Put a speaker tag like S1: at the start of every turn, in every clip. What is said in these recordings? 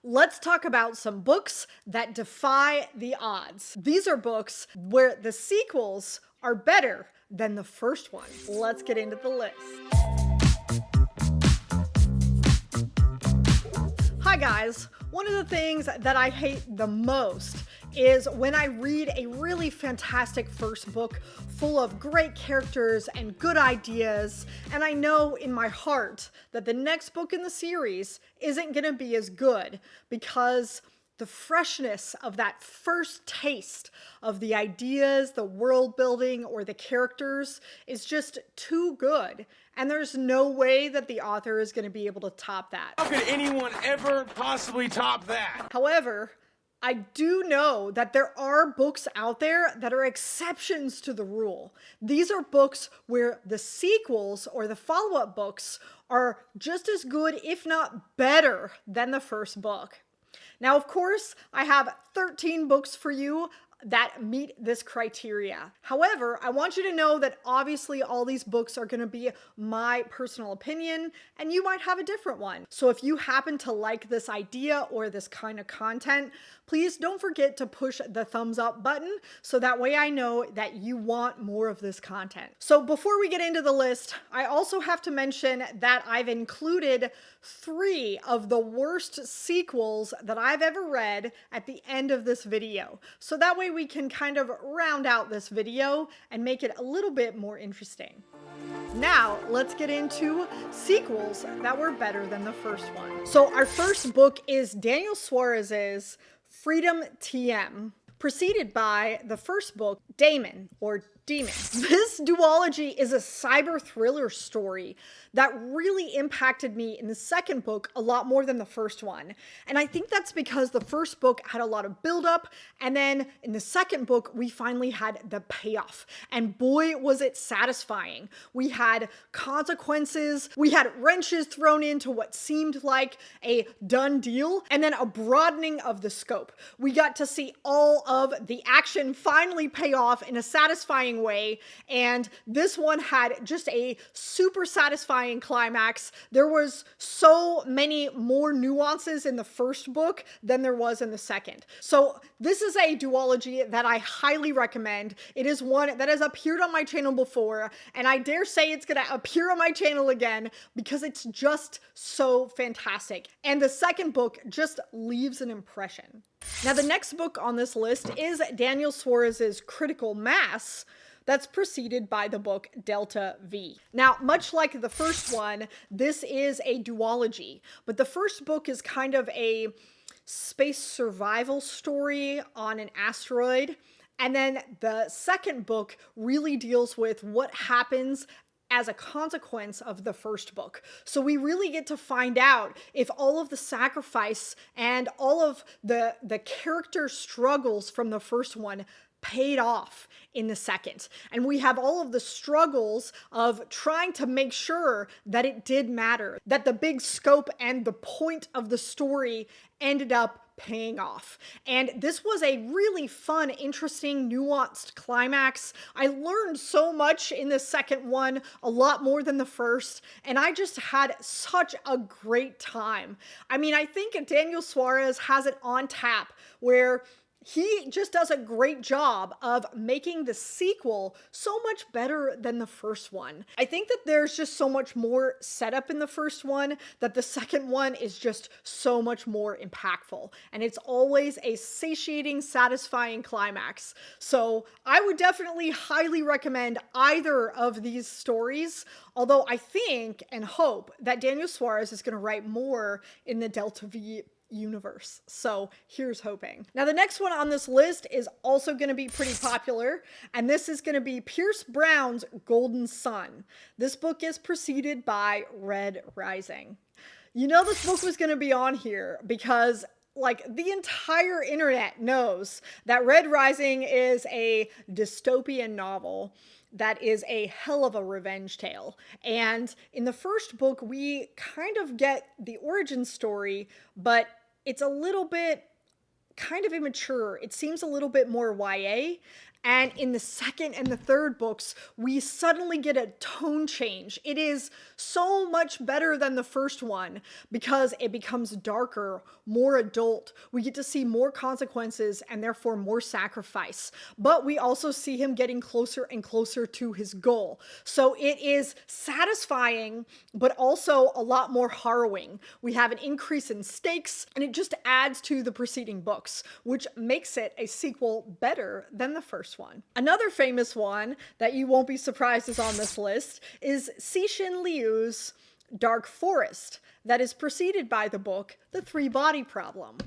S1: let's talk about some books that defy the odds. These are books where the sequels are better than the first one. Let's get into the list. Hi guys, one of the things that I hate the most is when I read a really fantastic first book full of great characters and good ideas, and I know in my heart that the next book in the series isn't going to be as good because the freshness of that first taste of the ideas, the world building, or the characters is just too good. And there's no way that the author is going to be able to top that.
S2: How could anyone ever possibly top that?
S1: However, I do know that there are books out there that are exceptions to the rule. These are books where the sequels or the follow-up books are just as good, if not better, than the first book. Now, of course, I have 13 books for you that meet this criteria. However, I want you to know that obviously all these books are going to be my personal opinion, and you might have a different one. So if you happen to like this idea or this kind of content, please don't forget to push the thumbs up button so that way I know that you want more of this content. So before we get into the list, I also have to mention that I've included 3 of the worst sequels that I've ever read at the end of this video. So that way we can kind of round out this video and make it a little bit more interesting. Now, let's get into sequels that were better than the first one. So our first book is Daniel Suarez's Freedom TM, preceded by the first book, Daemon, or Demon. This duology is a cyber thriller story that really impacted me in the second book a lot more than the first one. And I think that's because the first book had a lot of buildup, and then in the second book, we finally had the payoff. And boy, was it satisfying. We had consequences, we had wrenches thrown into what seemed like a done deal, and then a broadening of the scope. We got to see all of the action finally pay off in a satisfying way, and this one had just a super satisfying climax. There was so many more nuances in the first book than there was in the second. So this is a duology that I highly recommend. It is one that has appeared on my channel before, and I dare say it's gonna appear on my channel again because it's just so fantastic. And the second book just leaves an impression. Now, the next book on this list is Daniel Suarez's Critical Mass, that's preceded by the book Delta V. Now, much like the first one, this is a duology, but the first book is kind of a space survival story on an asteroid, and then the second book really deals with what happens as a consequence of the first book. So we really get to find out if all of the sacrifice and all of the character struggles from the first one paid off in the second. And we have all of the struggles of trying to make sure that it did matter, that the big scope and the point of the story ended up paying off. And this was a really fun, interesting, nuanced climax. I learned so much in the second one, a lot more than the first, and I just had such a great time. I mean, I think Daniel Suarez has it on tap where he just does a great job of making the sequel so much better than the first one. I think that there's just so much more setup in the first one that the second one is just so much more impactful. And it's always a satiating, satisfying climax. So I would definitely highly recommend either of these stories, although I think and hope that Daniel Suarez is going to write more in the Delta V universe. So here's hoping. Now, the next one on this list is also going to be pretty popular, and this is going to be Pierce Brown's Golden Son. This book is preceded by Red Rising. You know this book was going to be on here because like the entire internet knows that Red Rising is a dystopian novel that is a hell of a revenge tale. And in the first book, we kind of get the origin story, but it's a little bit kind of immature. It seems a little bit more YA. And in the second and the third books, we suddenly get a tone change. It is so much better than the first one because it becomes darker, more adult. We get to see more consequences and therefore more sacrifice. But we also see him getting closer and closer to his goal. So it is satisfying, but also a lot more harrowing. We have an increase in stakes, and it just adds to the preceding books, which makes it a sequel better than the first one. Another famous one that you won't be surprised is on this list is Cixin Liu's Dark Forest, that is preceded by the book The Three Body Problem.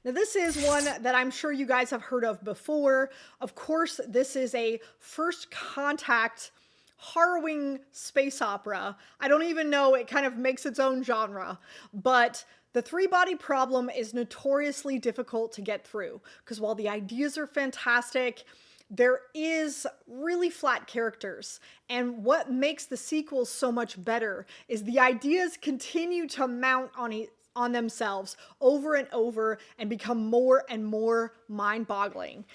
S1: Now, this is one that I'm sure you guys have heard of before. Of course, this is a first contact harrowing space opera. I don't even know, it kind of makes its own genre, but The Three Body Problem is notoriously difficult to get through because while the ideas are fantastic, there is really flat characters. And what makes the sequels so much better is the ideas continue to mount on themselves over and over and become more and more mind-boggling.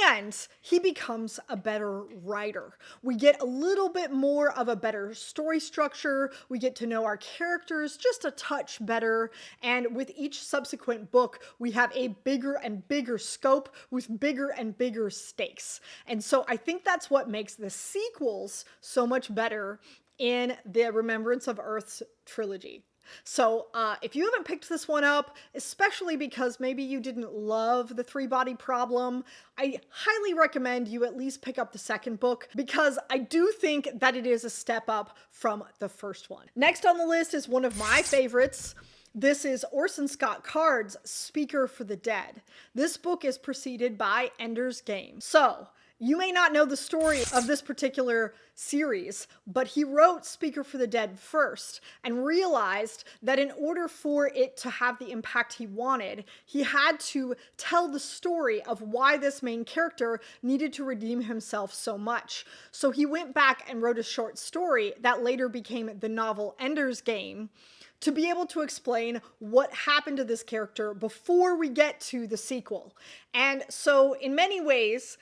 S1: And he becomes a better writer. We get a little bit more of a better story structure. We get to know our characters just a touch better. And with each subsequent book, we have a bigger and bigger scope with bigger and bigger stakes. And so I think that's what makes the sequels so much better in the Remembrance of Earth's trilogy. So if you haven't picked this one up, especially because maybe you didn't love The Three Body Problem, I highly recommend you at least pick up the second book because I do think that it is a step up from the first one. Next on the list is one of my favorites. This is Orson Scott Card's Speaker for the Dead. This book is preceded by Ender's Game. So, you may not know the story of this particular series, but he wrote Speaker for the Dead first and realized that in order for it to have the impact he wanted, he had to tell the story of why this main character needed to redeem himself so much. So he went back and wrote a short story that later became the novel Ender's Game, to be able to explain what happened to this character before we get to the sequel. And so in many ways,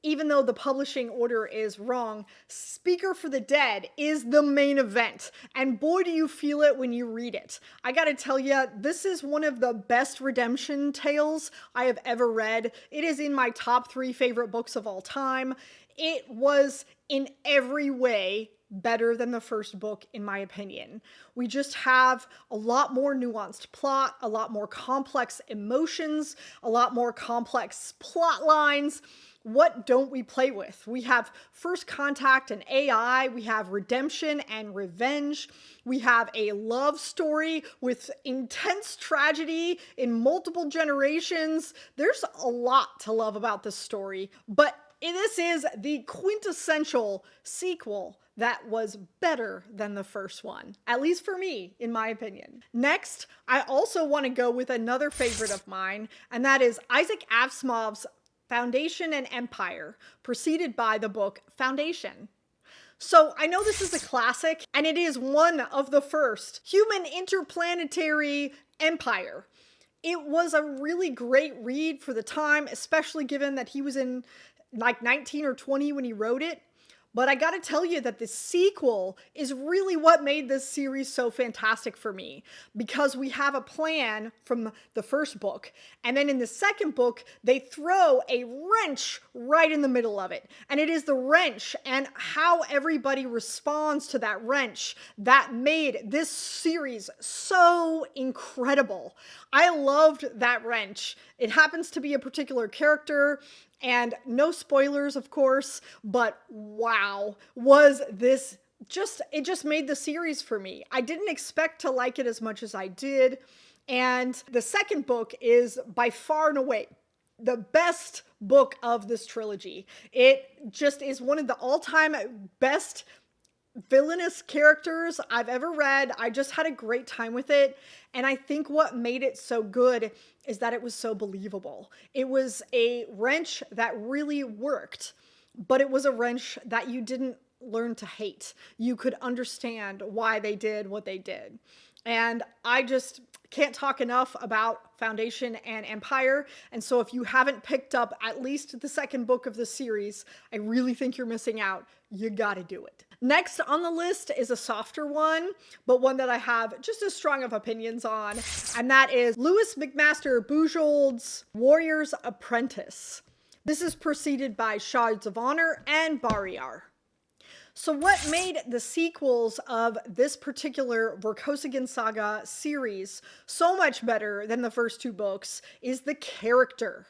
S1: even though the publishing order is wrong, Speaker for the Dead is the main event. And boy, do you feel it when you read it. I gotta tell you, this is one of the best redemption tales I have ever read. It is in my top 3 favorite books of all time. It was in every way better than the first book, in my opinion. We just have a lot more nuanced plot, a lot more complex emotions, a lot more complex plot lines. What don't we play with? We have first contact and AI, we have redemption and revenge, we have a love story with intense tragedy in multiple generations. There's a lot to love about this story, but this is the quintessential sequel that was better than the first one, at least for me, in my opinion. Next, I also want to go with another favorite of mine, and that is Isaac Asimov's Foundation and Empire, preceded by the book Foundation. So I know this is a classic, and it is one of the first human interplanetary empire. It was a really great read for the time, especially given that he was in like 19 or 20 when he wrote it. But I gotta tell you that the sequel is really what made this series so fantastic for me, because we have a plan from the first book, and then in the second book, they throw a wrench right in the middle of it. And it is the wrench and how everybody responds to that wrench that made this series so incredible. I loved that wrench. It happens to be a particular character, and no spoilers, of course, but wow, was this it just made the series for me. I didn't expect to like it as much as I did, and the second book is by far and away the best book of this trilogy. It just is one of the all-time best villainous characters I've ever read. I just had a great time with it. And I think what made it so good is that it was so believable. It was a wrench that really worked, but it was a wrench that you didn't learn to hate. You could understand why they did what they did. And Can't talk enough about Foundation and Empire. And so if you haven't picked up at least the second book of the series, I really think you're missing out. You gotta do it. Next on the list is a softer one, but one that I have just as strong of opinions on, and that is Louis McMaster Bujold's Warrior's Apprentice. This is preceded by Shards of Honor and Barriar. So what made the sequels of this particular Vorkosigan Saga series so much better than the first two books is the character.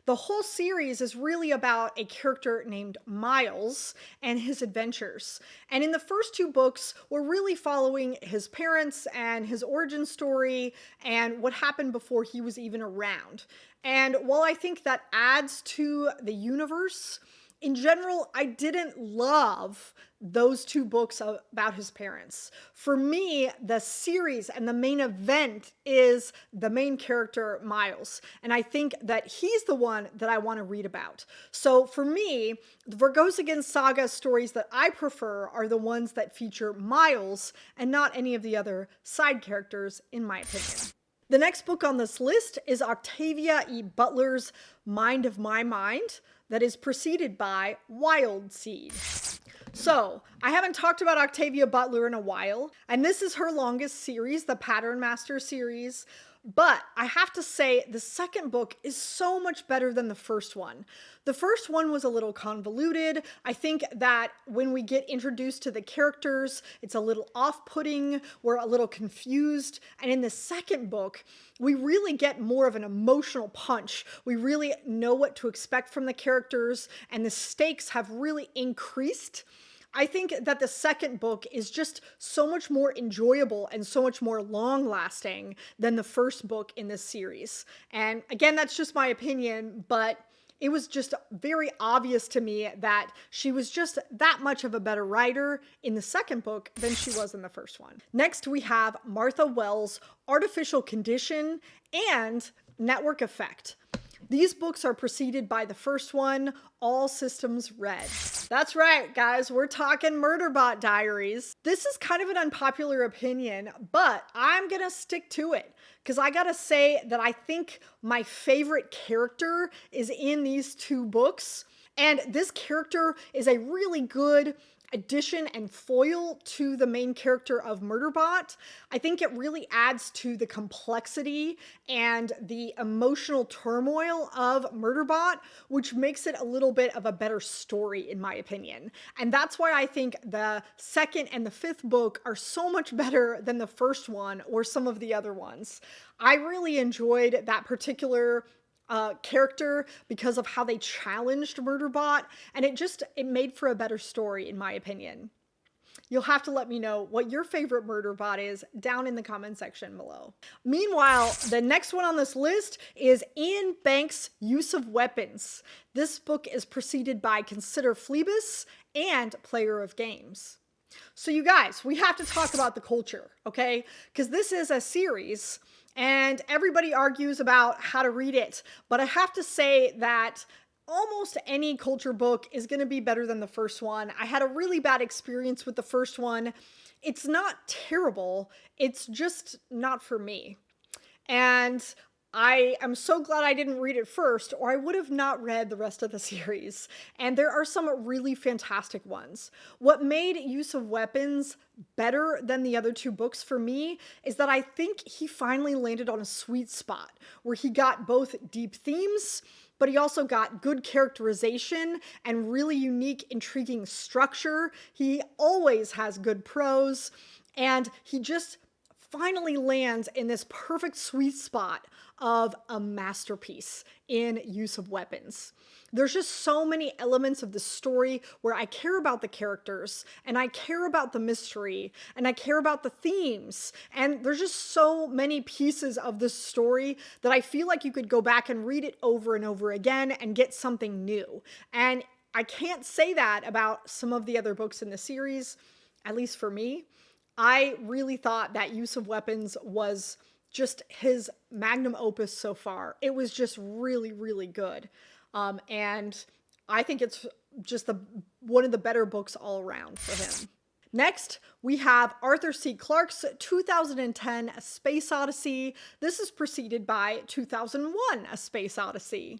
S1: The whole series is really about a character named Miles and his adventures. And in the first two books, we're really following his parents and his origin story and what happened before he was even around. And while I think that adds to the universe, in general, I didn't love those two books about his parents. For me, the series and the main event is the main character, Miles. And I think that he's the one that I want to read about. So for me, the Vorkosigan Saga stories that I prefer are the ones that feature Miles and not any of the other side characters, in my opinion. The next book on this list is Octavia E. Butler's Mind of My Mind, that is preceded by Wild Seed. So, I haven't talked about Octavia Butler in a while, and this is her longest series, the Pattern Master series, but I have to say the second book is so much better than the first one. The first one was a little convoluted. I think that when we get introduced to the characters, it's a little off-putting, we're a little confused, and in the second book, we really get more of an emotional punch. We really know what to expect from the characters, and the stakes have really increased. I think that the second book is just so much more enjoyable and so much more long-lasting than the first book in this series. And again, that's just my opinion, but it was just very obvious to me that she was just that much of a better writer in the second book than she was in the first one. Next, we have Martha Wells' Artificial Condition and Network Effect. These books are preceded by the first one, All Systems Red. That's right, guys, we're talking Murderbot Diaries. This is kind of an unpopular opinion, but I'm gonna stick to it because I gotta say that I think my favorite character is in these two books, and this character is a really good addition and foil to the main character of Murderbot. I think it really adds to the complexity and the emotional turmoil of Murderbot, which makes it a little bit of a better story, in my opinion. And that's why I think the second and the fifth book are so much better than the first one or some of the other ones. I really enjoyed that particular character because of how they challenged Murderbot, and it made for a better story, in my opinion. You'll have to let me know what your favorite Murderbot is down in the comment section below. Meanwhile, the next one on this list is Ian Banks' Use of Weapons. This book is preceded by Consider Phlebas and Player of Games. So you guys, we have to talk about the culture, okay? Because this is a series and everybody argues about how to read it. But I have to say that almost any culture book is going to be better than the first one. I had a really bad experience with the first one. It's not terrible. It's just not for me. And I am so glad I didn't read it first, or I would have not read the rest of the series. And there are some really fantastic ones. What made Use of Weapons better than the other two books for me is that I think he finally landed on a sweet spot where he got both deep themes, but he also got good characterization and really unique, intriguing structure. He always has good prose, and he just finally lands in this perfect sweet spot of a masterpiece in Use of Weapons. There's just so many elements of the story where I care about the characters, and I care about the mystery, and I care about the themes, and there's just so many pieces of this story that I feel like you could go back and read it over and over again and get something new. And I can't say that about some of the other books in the series, at least for me. I really thought that Use of Weapons was just his magnum opus so far. It was just really, really good. And I think it's just one of the better books all around for him. Next, we have Arthur C. Clarke's 2010 A Space Odyssey. This is preceded by 2001 A Space Odyssey.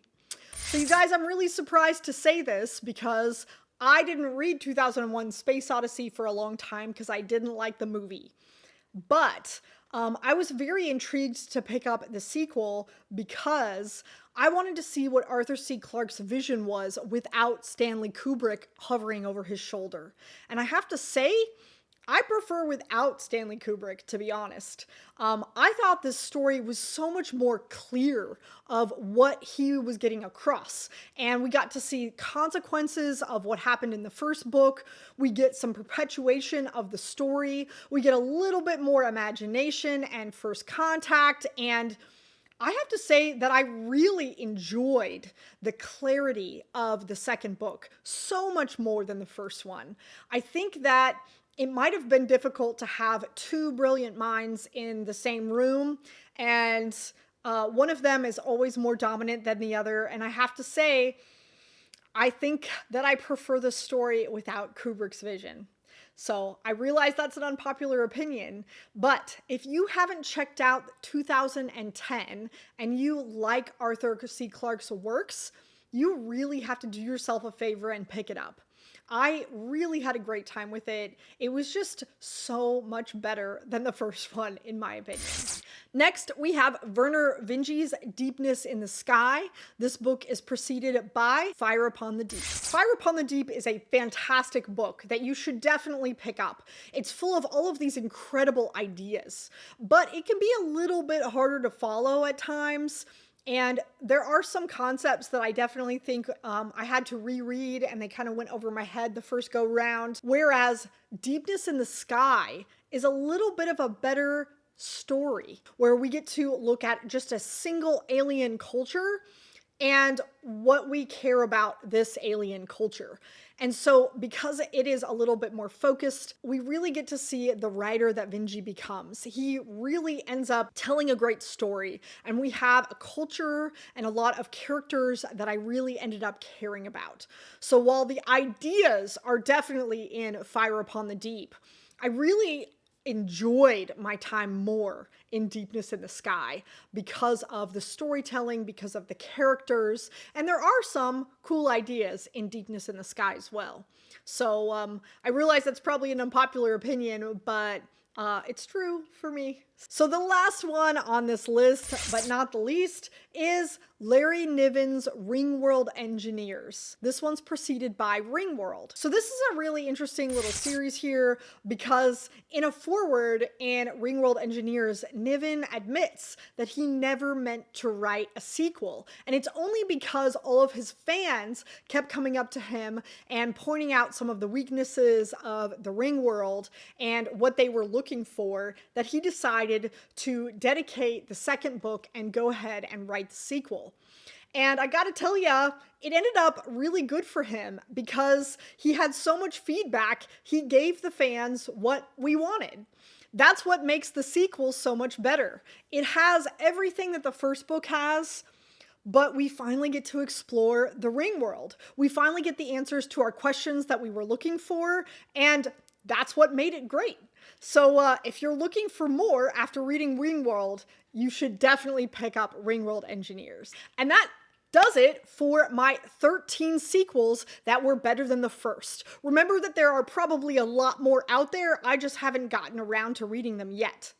S1: So you guys, I'm really surprised to say this because I didn't read 2001 Space Odyssey for a long time because I didn't like the movie. But I was very intrigued to pick up the sequel because I wanted to see what Arthur C. Clarke's vision was without Stanley Kubrick hovering over his shoulder. And I have to say, I prefer without Stanley Kubrick, to be honest. I thought this story was so much more clear of what he was getting across. And we got to see consequences of what happened in the first book. We get some perpetuation of the story. We get a little bit more imagination and first contact. And I have to say that I really enjoyed the clarity of the second book so much more than the first one. I think that it might have been difficult to have two brilliant minds in the same room, and one of them is always more dominant than the other. And I have to say, I think that I prefer the story without Kubrick's vision. So I realize that's an unpopular opinion, but if you haven't checked out 2010 and you like Arthur C. Clarke's works, you really have to do yourself a favor and pick it up. I really had a great time with it. It was just so much better than the first one, in my opinion. Next, we have Vernor Vinge's Deepness in the Sky. This book is preceded by Fire Upon the Deep. Fire Upon the Deep is a fantastic book that you should definitely pick up. It's full of all of these incredible ideas, but it can be a little bit harder to follow at times. And there are some concepts that I definitely think I had to reread and they kind of went over my head the first go round. Whereas Deepness in the Sky is a little bit of a better story where we get to look at just a single alien culture and what we care about this alien culture. And so because it is a little bit more focused, we really get to see the writer that Vinge becomes. He really ends up telling a great story, and we have a culture and a lot of characters that I really ended up caring about. So while the ideas are definitely in Fire Upon the Deep, I really enjoyed my time more in Deepness in the Sky because of the storytelling, because of the characters, and there are some cool ideas in Deepness in the Sky as well. So I realize that's probably an unpopular opinion, but it's true for me. So the last one on this list, but not the least, is Larry Niven's Ringworld Engineers. This one's preceded by Ringworld. So this is a really interesting little series here because in a foreword in Ringworld Engineers, Niven admits that he never meant to write a sequel. And it's only because all of his fans kept coming up to him and pointing out some of the weaknesses of the Ringworld and what they were looking for that he decided to dedicate the second book and go ahead and write the sequel. And I gotta tell ya, it ended up really good for him because he had so much feedback, he gave the fans what we wanted. That's what makes the sequel so much better. It has everything that the first book has, but we finally get to explore the Ringworld. We finally get the answers to our questions that we were looking for, and that's what made it great. So if you're looking for more after reading Ringworld, you should definitely pick up Ringworld Engineers. And that does it for my 13 sequels that were better than the first. Remember that there are probably a lot more out there, I just haven't gotten around to reading them yet.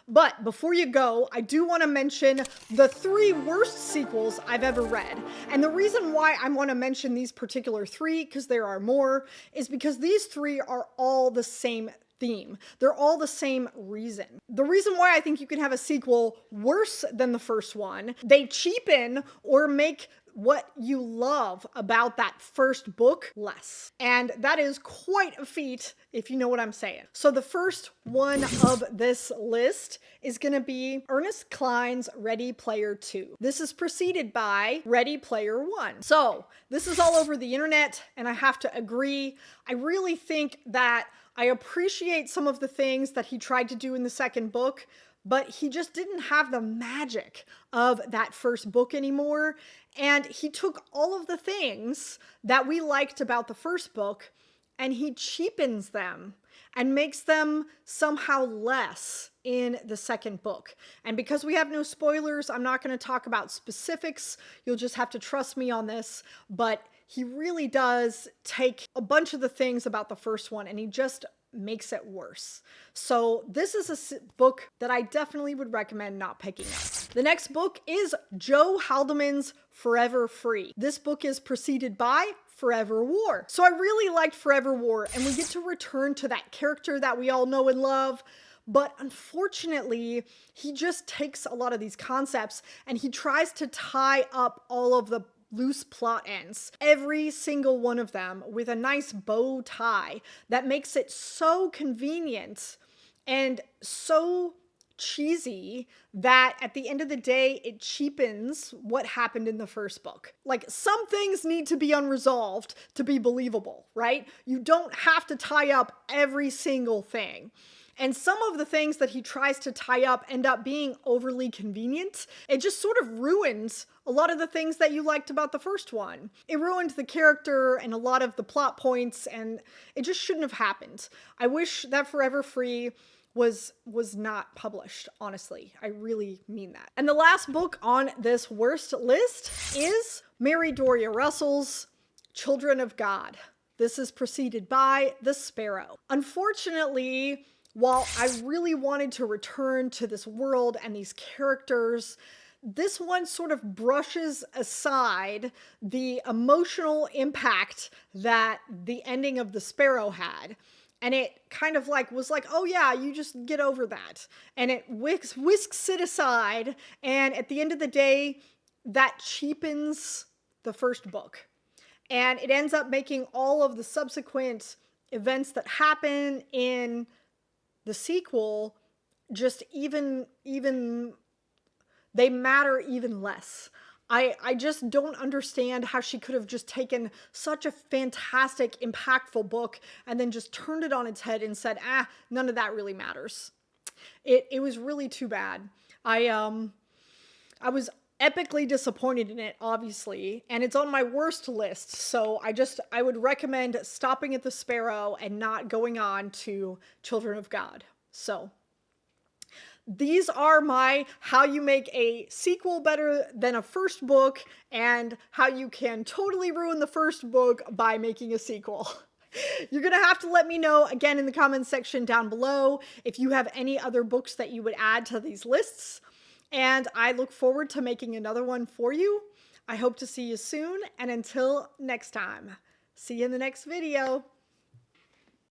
S1: But before you go, I do want to mention the 3 worst sequels I've ever read. And the reason why I want to mention these particular 3, because there are more, is because these 3 are all the same theme. They're all the same reason. The reason why I think you can have a sequel worse than the first one, they cheapen or make what you love about that first book less. And that is quite a feat, if you know what I'm saying. So the first one of this list is going to be Ernest Cline's Ready Player 2. This is preceded by Ready Player 1. So this is all over the internet, and I have to agree. I really think that I appreciate some of the things that he tried to do in the second book, but he just didn't have the magic of that first book anymore. And he took all of the things that we liked about the first book and he cheapens them. and makes them somehow less in the second book. And because we have no spoilers, I'm not going to talk about specifics. You'll just have to trust me on this. But he really does take a bunch of the things about the first one and he just makes it worse. So this is a book that I definitely would recommend not picking up. The next book is Joe Haldeman's Forever Free. This book is preceded by Forever War. So I really liked Forever War, and we get to return to that character that we all know and love. But unfortunately, he just takes a lot of these concepts and he tries to tie up all of the loose plot ends, every single one of them, with a nice bow tie that makes it so convenient and so cheesy that at the end of the day, it cheapens what happened in the first book. Like, some things need to be unresolved to be believable, right? You don't have to tie up every single thing. And some of the things that he tries to tie up end up being overly convenient. It just sort of ruins a lot of the things that you liked about the first one. It ruined the character and a lot of the plot points, and it just shouldn't have happened. I wish that Forever Free was not published, honestly. I really mean that. And the last book on this worst list is Mary Doria Russell's Children of God. This is preceded by The Sparrow. Unfortunately, while I really wanted to return to this world and these characters, this one sort of brushes aside the emotional impact that the ending of The Sparrow had. And it kind of was like, oh yeah, you just get over that. And it whisks it aside. And at the end of the day, that cheapens the first book. And it ends up making all of the subsequent events that happen in the sequel just even they matter even less. I just don't understand how she could have just taken such a fantastic, impactful book and then just turned it on its head and said, none of that really matters. It was really too bad. I was epically disappointed in it, obviously, and it's on my worst list. So I would recommend stopping at The Sparrow and not going on to Children of God. So these are my how you make a sequel better than a first book and how you can totally ruin the first book by making a sequel. You're going to have to let me know again in the comments section down below if you have any other books that you would add to these lists. And I look forward to making another one for you. I hope to see you soon. And until next time, see you in the next video.